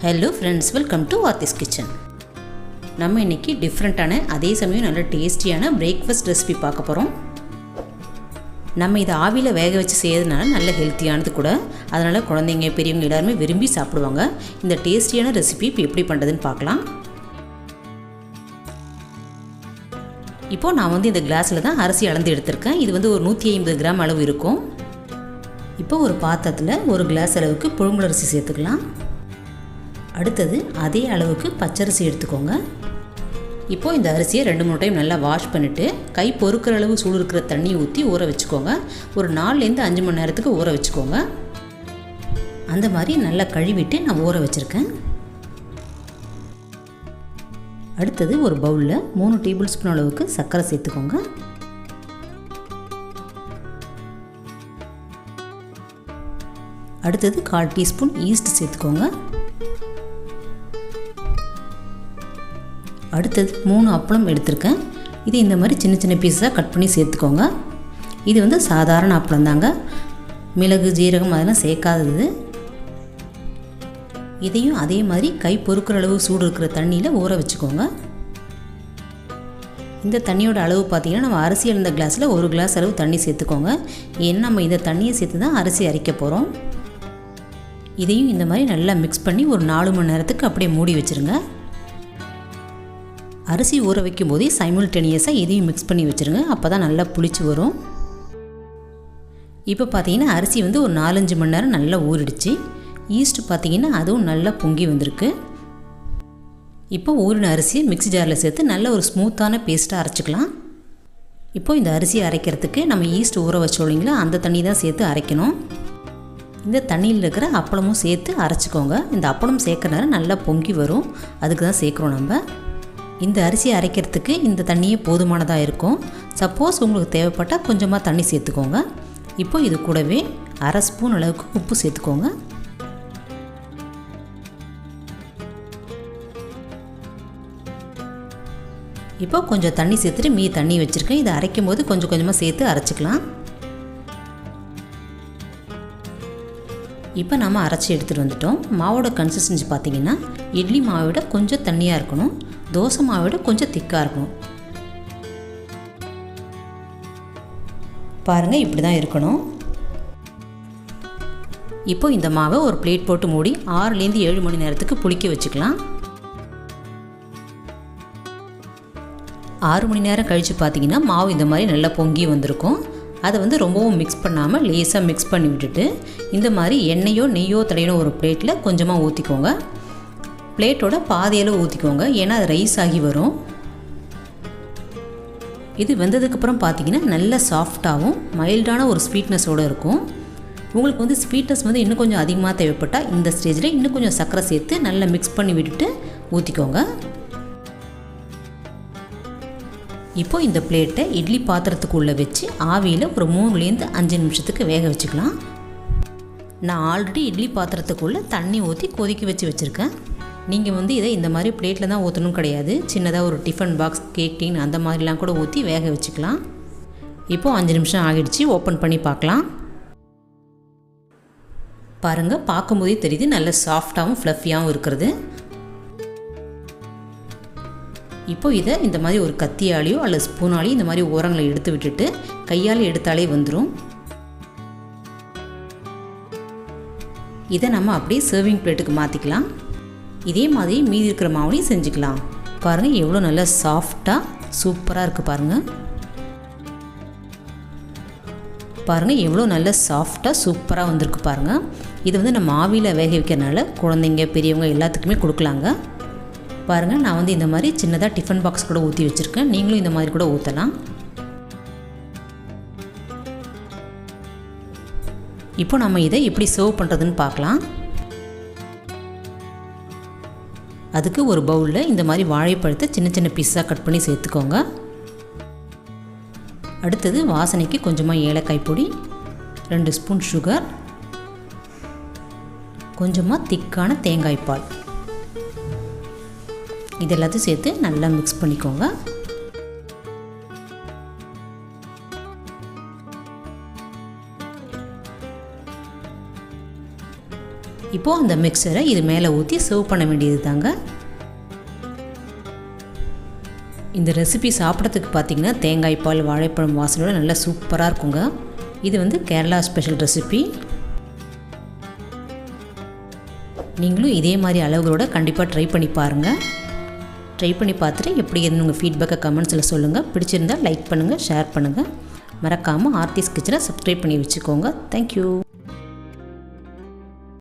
Hello friends, welcome to Aarthi's kitchen. நம்ம இன்றைக்கி டிஃப்ரெண்ட்டான அதே சமயம் நல்ல டேஸ்டியான பிரேக்ஃபாஸ்ட் ரெசிபி பார்க்க போகிறோம். நம்ம இதை ஆவியில் வேக வச்சு செய்யறதுனால நல்ல ஹெல்த்தியானது கூட. அதனால் குழந்தைங்க பெரியவங்க எல்லாருமே விரும்பி சாப்பிடுவாங்க. இந்த டேஸ்டியான ரெசிபி இப்போ எப்படி பண்ணுறதுன்னு பார்க்கலாம். இப்போது நான் இந்த கிளாஸில் தான் அரிசி அளந்து எடுத்திருக்கேன். இது ஒரு 150 கிராம் அளவு இருக்கும். இப்போ ஒரு பாத்திரத்தில் ஒரு கிளாஸ் அளவுக்கு புழுங்கலரிசி சேர்த்துக்கலாம். அடுத்தது அதே அளவுக்கு பச்சரிசி எடுத்துக்கோங்க. இப்போது இந்த அரிசியை 2-3 டைம் நல்லா வாஷ் பண்ணிவிட்டு கை பொறுக்கிற அளவு சூடு இருக்கிற தண்ணி ஊற்றி ஊற வச்சுக்கோங்க. ஒரு 4-5 மணி நேரத்துக்கு ஊற வச்சுக்கோங்க. அந்த மாதிரி நல்லா கழுவிட்டு நான் ஊற வச்சுருக்கேன். அடுத்தது ஒரு பவுலில் 3 டேபிள் ஸ்பூன் அளவுக்கு சர்க்கரை சேர்த்துக்கோங்க. அடுத்தது 1/4 டீஸ்பூன் ஈஸ்ட் சேர்த்துக்கோங்க. அடுத்தது 3 அப்பளம் எடுத்திருக்கேன். இது இந்த மாதிரி சின்ன சின்ன பீஸாக கட் பண்ணி சேர்த்துக்கோங்க. இது சாதாரண அப்பளம் தாங்க, மிளகு ஜீரகம் அதெல்லாம் சேர்க்காதது. இதையும் அதே மாதிரி கை பொறுக்கிற அளவு சூடு இருக்கிற தண்ணியில் ஊற வச்சுக்கோங்க. இந்த தண்ணியோட அளவு பார்த்திங்கன்னா நம்ம அரிசி இருந்த கிளாஸில் 1 கிளாஸ் அளவு தண்ணி சேர்த்துக்கோங்க. ஏன்னா நம்ம இந்த தண்ணியை சேர்த்து தான் அரிசி அரைக்க போகிறோம். இதையும் இந்த மாதிரி நல்லா மிக்ஸ் பண்ணி ஒரு 4 மணி நேரத்துக்கு அப்படியே மூடி வச்சுருங்க. அரிசி ஊற வைக்கும் போதே சைமல்டேனியஸாக இதையும் மிக்ஸ் பண்ணி வச்சுருங்க. அப்போ தான் நல்லா புளிச்சு வரும். இப்போ பார்த்தீங்கன்னா அரிசி ஒரு 4-5 மணி நேரம் நல்லா ஊறிடுச்சு. ஈஸ்ட் பார்த்திங்கன்னா அதுவும் நல்லா பொங்கி வந்திருக்கு. இப்போ ஊறின அரிசியை மிக்ஸி ஜாரில் சேர்த்து நல்ல ஒரு ஸ்மூத்தான பேஸ்ட்டாக அரைச்சிக்கலாம். இப்போது இந்த அரிசியை அரைக்கிறதுக்கு நம்ம ஈஸ்ட் ஊற வச்சோம் இல்லைங்களா, அந்த தண்ணி தான் சேர்த்து அரைக்கணும். இந்த தண்ணியில் இருக்கிற அப்பளமும் சேர்த்து அரைச்சிக்கோங்க. இந்த அப்பளம் சேர்க்குற நேரம் நல்லா பொங்கி வரும், அதுக்கு தான் சேர்க்குறோம் நம்ம. இந்த அரிசியை அரைக்கிறதுக்கு இந்த தண்ணியே போதுமானதாக இருக்கும். சப்போஸ் உங்களுக்கு தேவைப்பட்டால் கொஞ்சமாக தண்ணி சேர்த்துக்கோங்க. இப்போ இது கூடவே 1/2 ஸ்பூன் அளவுக்கு உப்பு சேர்த்துக்கோங்க. இப்போ கொஞ்சம் தண்ணி சேர்த்துட்டு மீதி தண்ணி வச்சுருக்கேன். இதை அரைக்கும் போது கொஞ்சம் கொஞ்சமாக சேர்த்து அரைச்சிக்கலாம். இப்போ நம்ம அரைச்சி எடுத்துகிட்டு வந்துட்டோம். மாவோட கன்சிஸ்டன்சி பார்த்திங்கன்னா இட்லி மாவை விட கொஞ்சம் தண்ணியாக இருக்கணும், தோசை மாவை விட கொஞ்சம் திக்காக இருக்கணும். பாருங்கள், இப்படி தான் இருக்கணும். இப்போ இந்த மாவை ஒரு பிளேட் போட்டு மூடி 6-7 மணி நேரத்துக்கு புளிக்க வச்சுக்கலாம். 6 மணி நேரம் கழித்து பார்த்திங்கன்னா மாவு இந்த மாதிரி நல்லா பொங்கி வந்திருக்கும். அதை ரொம்பவும் மிக்ஸ் பண்ணாமல் லேசாக மிக்ஸ் பண்ணி விட்டுட்டு இந்த மாதிரி எண்ணெயோ நெய்யோ தடையோ ஒரு பிளேட்டில் கொஞ்சமாக ஊற்றிக்கோங்க. பிளேட்டோட பாதியில் ஊற்றிக்கோங்க, ஏன்னா அது ரைஸ் ஆகி வரும். இது வெந்ததுக்கப்புறம் பார்த்திங்கன்னா நல்ல சாஃப்டாகவும் மைல்டான ஒரு ஸ்வீட்னஸோடு இருக்கும். உங்களுக்கு ஸ்வீட்னஸ் இன்னும் கொஞ்சம் அதிகமாக தேவைப்பட்டால் இந்த ஸ்டேஜில் இன்னும் கொஞ்சம் சர்க்கரை சேர்த்து நல்லா மிக்ஸ் பண்ணி விட்டுட்டு ஊற்றிக்கோங்க. இப்போது இந்த பிளேட்டை இட்லி பாத்திரத்துக்குள்ளே வச்சு ஆவியில் ஒரு 3-5 நிமிஷத்துக்கு வேக வச்சுக்கலாம். நான் ஆல்ரெடி இட்லி பாத்திரத்துக்குள்ளே தண்ணி ஊற்றி கொதிக்க வச்சுருக்கேன். நீங்கள் இதை இந்த மாதிரி பிளேட்டில் தான் ஊற்றணும் கிடையாது. சின்னதாக ஒரு டிஃபன் பாக்ஸ், கேக் டீன் அந்த மாதிரிலாம் கூட ஊற்றி வேக வச்சுக்கலாம். இப்போது 5 நிமிஷம் ஆகிடுச்சு. ஓப்பன் பண்ணி பார்க்கலாம். பாருங்கள், பார்க்கும்போதே தெரியுது நல்ல சாஃப்டாகவும் ஃப்ளஃபியாகவும் இருக்கிறது. இப்போது இதை இந்த மாதிரி ஒரு கத்தியாலேயோ அல்லது ஸ்பூனாலேயோ இந்த மாதிரி ஓரங்களை எடுத்து விட்டுட்டு கையால் எடுத்தாலே வந்துடும். இதை நம்ம அப்படியே சர்விங் பிளேட்டுக்கு மாற்றிக்கலாம். இதே மாதிரி மீதி இருக்கிற மாவுலையும் செஞ்சுக்கலாம். பாருங்கள், எவ்வளோ நல்லா சாஃப்டாக சூப்பராக இருக்குது. பாருங்கள் எவ்வளோ நல்லா சாஃப்டாக சூப்பராக வந்திருக்கு. பாருங்கள், இது நம்ம ஆவியில் வேக வைக்கிறதுனால குழந்தைங்க பெரியவங்க எல்லாத்துக்குமே கொடுக்கலாங்க. பாருங்கள், நான் இந்த மாதிரி சின்னதாக டிஃபன் பாக்ஸ் கூட ஊற்றி வச்சுருக்கேன். நீங்களும் இந்த மாதிரி கூட ஊற்றலாம். இப்போ நம்ம இதை எப்படி சர்வ் பண்ணுறதுன்னு பார்க்கலாம். அதுக்கு ஒரு பவுலில் இந்த மாதிரி வாழைப்பழத்தை சின்ன சின்ன பீஸாக கட் பண்ணி சேர்த்துக்கோங்க. அடுத்தது வாசனைக்கு கொஞ்சமாக ஏலக்காய் பொடி, 2 ஸ்பூன் சுகர், கொஞ்சமாக திக்கான தேங்காய் பால், இது எல்லாத்தையும் சேர்த்து நல்லா மிக்ஸ் பண்ணிக்கோங்க. இப்போது அந்த மிக்சரை இது மேலே ஊற்றி சர்வ் பண்ண வேண்டியது தாங்க. இந்த ரெசிபி சாப்பிட்றதுக்கு பார்த்திங்கன்னா தேங்காய் பால் வாழைப்பழம் வாசனோட நல்லா சூப்பராக இருக்குங்க. இது வந்து கேரளா ஸ்பெஷல் ரெசிபி. நீங்களும் இதே மாதிரி அளவுகளோட கண்டிப்பாக ட்ரை பண்ணி பாருங்கள். ட்ரை பண்ணி பார்த்துட்டு எப்படி இருந்து உங்கள் ஃபீட்பேக்கை கமெண்ட்ஸில் சொல்லுங்கள். பிடிச்சிருந்தால் லைக் பண்ணுங்கள், ஷேர் பண்ணுங்கள். மறக்காமல் ஆர்த்திஸ் கிச்சனை சப்ஸ்கிரைப் பண்ணி வச்சுக்கோங்க. தேங்க்யூ.